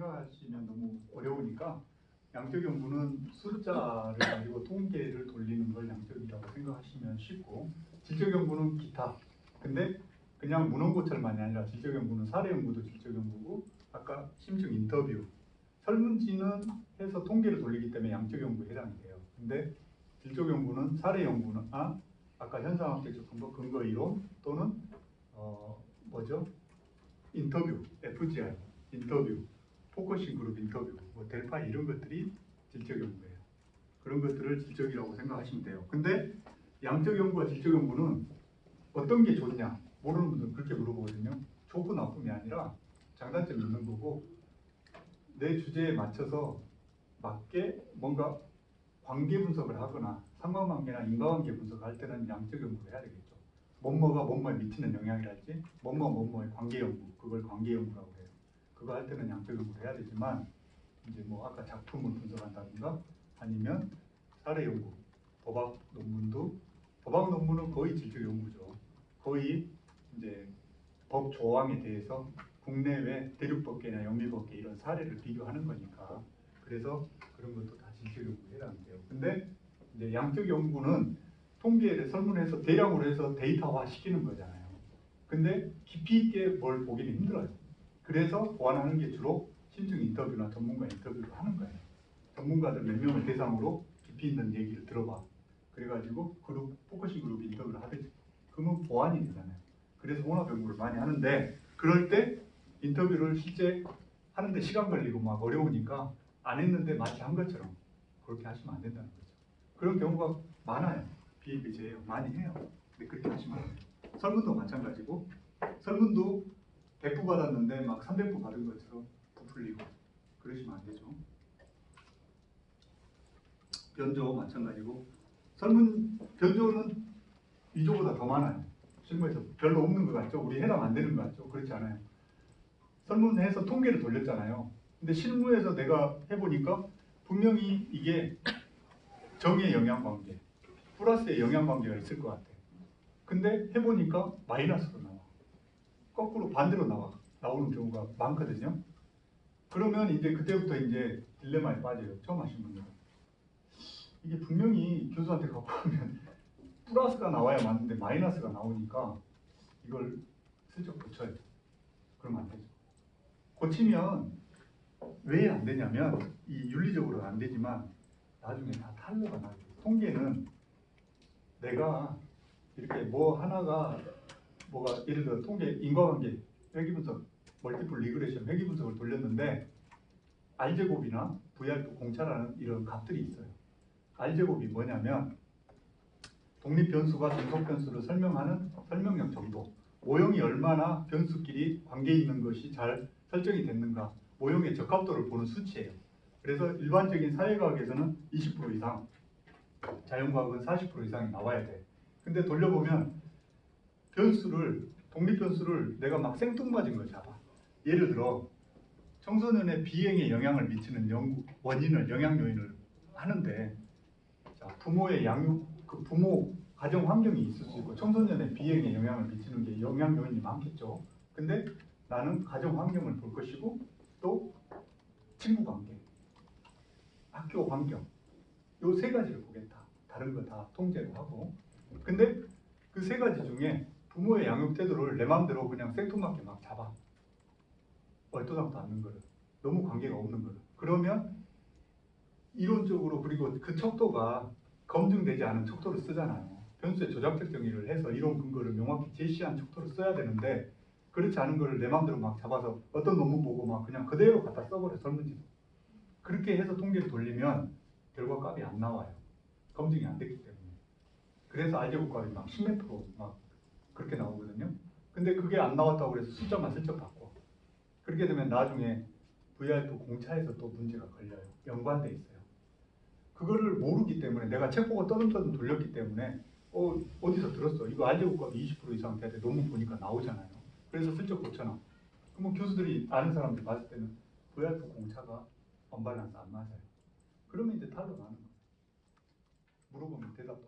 생각하시면 너무 어려우니까 양적 연구는 숫자를 가지고 통계를 돌리는 걸 양적이라고 생각하시면 쉽고, 질적 연구는 기타. 근데 그냥 문헌고찰만이 아니라 질적 연구는 사례 연구도 질적 연구고, 아까 심층 인터뷰, 설문지는 해서 통계를 돌리기 때문에 양적 연구에 해당이 돼요. 근데 질적 연구는 사례 연구는 아까 현상학적 접근법 근거 이론 또는 인터뷰, FGR, 인터뷰, 포커싱 그룹 인터뷰, 뭐 델파 이런 것들이 질적 연구예요. 그런 것들을 질적이라고 생각하시면 돼요. 근데 양적 연구와 질적 연구는 어떤 게 좋냐? 모르는 분들은 그렇게 물어보거든요. 좋고 나쁨이 아니라 장단점이 있는 거고, 내 주제에 맞춰서 맞게 뭔가 관계 분석을 하거나 상관관계나 인과관계 분석을 할 때는 양적 연구를 해야 되겠죠. 뭐뭐가 뭐뭐에 미치는 영향이랄지 뭐뭐의 관계 연구, 그걸 관계 연구라고 해요. 그거 할 때는 양적 연구를 해야 되지만, 이제 뭐 아까 작품을 분석한다든가 아니면 사례 연구, 법학 논문은 거의 질적 연구죠. 거의 이제 법 조항에 대해서 국내외 대륙법계나 영미법계 이런 사례를 비교하는 거니까, 그래서 그런 것도 다 질적 연구에 해당돼요. 근데 이제 양적 연구는 통계를 설문해서 대량으로 해서 데이터화 시키는 거잖아요. 근데 깊이 있게 뭘 보기는 힘들어요. 그래서 보완하는 게 주로 심층 인터뷰나 전문가 인터뷰를 하는 거예요. 전문가들 몇 명을 대상으로 깊이 있는 얘기를 들어봐. 그래가지고 포커싱 그룹 인터뷰를 하듯이. 그러면 보완이 되잖아요. 그래서 혼합 연구를 많이 하는데, 그럴 때 인터뷰를 실제 하는데 시간 걸리고 막 어려우니까 안 했는데 마치 한 것처럼 그렇게 하시면 안 된다는 거죠. 그런 경우가 많아요. 비일비재해요. 많이 해요. 근데 그렇게 하시면 안 돼요. 설문도 마찬가지고, 설문도 100부 받았는데 막 300부 받은 것처럼 부풀리고 그러시면 안 되죠. 변조 마찬가지고, 변조는 위조보다 더 많아요. 실무에서 별로 없는 것 같죠? 우리 해당 안 되는 것 같죠? 그렇지 않아요. 설문해서 통계를 돌렸잖아요. 근데 실무에서 내가 해보니까 분명히 이게 정의 영향관계, 플러스의 영향관계가 있을 것 같아. 근데 해보니까 마이너스로 나와. 거꾸로 반대로 나오는 경우가 많거든요. 그러면 이제 그때부터 이제 딜레마에 빠져요. 처음 하신 분들은. 이게 분명히 교수한테 갖고 오면 플러스가 나와야 맞는데 마이너스가 나오니까 이걸 슬쩍 고쳐요. 그러면 안 되죠. 고치면 왜 안 되냐면, 이 윤리적으로는 안 되지만 나중에 다 탄로가 나요. 통계는 내가 이렇게 뭐 하나가 뭐가 예를 들어 통계 인과관계 회귀분석 멀티플 리그레션 회귀분석을 돌렸는데 R제곱이나 VR 공차라는 이런 값들이 있어요. R제곱이 뭐냐면 독립변수가 중속변수를 설명하는 설명력 정도, 모형이 얼마나 변수끼리 관계 있는 것이 잘 설정이 됐는가, 모형의 적합도를 보는 수치예요. 그래서 일반적인 사회과학에서는 20% 이상, 자연과학은 40% 이상이 나와야 돼. 근데 돌려보면 독립변수를 내가 막 생뚱맞은 걸 잡아. 예를 들어 청소년의 비행에 영향을 미치는 영향 요인을 하는데, 자, 부모의 부모 가정 환경이 있을 수 있고 청소년의 비행에 영향을 미치는 게 영향 요인이 많겠죠. 근데 나는 가정 환경을 볼 것이고, 또 친구 관계, 학교 환경, 요 세 가지를 보겠다. 다른 거 다 통제를 하고. 근데 그 세 가지 중에 부모의 양육 태도를 내 마음대로 그냥 생뚱맞게 막 잡아. 얼토당토 않는 거를, 너무 관계가 없는 거를. 그러면 이론적으로, 그리고 그 척도가 검증되지 않은 척도를 쓰잖아요. 변수의 조작적 정의를 해서 이론 근거를 명확히 제시한 척도를 써야 되는데, 그렇지 않은 거를 내 마음대로 막 잡아서 어떤 논문 보고 막 그냥 그대로 갖다 써버려, 설문지도. 그렇게 해서 통계를 돌리면 결과 값이 안 나와요. 검증이 안 됐기 때문에. 그래서 R제곱 값이 막 10몇 프로 막 그렇게 나오거든요. 근데 그게 안 나왔다고 해서 숫자만 슬쩍 바꿔. 그렇게 되면 나중에 VRF 공차에서 또 문제가 걸려요. 연관돼 있어요. 그거를 모르기 때문에, 내가 책 보고 떠듬떠듬 돌렸기 때문에 어디서 들었어. 이거 R제곱 값이 20% 이상 돼야 돼. 논문 보니까 나오잖아요. 그래서 슬쩍 고쳐놔. 그러면 교수들이 아는 사람들이 봤을 때는 VRF 공차가 언밸런스 안 맞아요. 그러면 이제 탈로 나는 거예요. 물어보면 대답도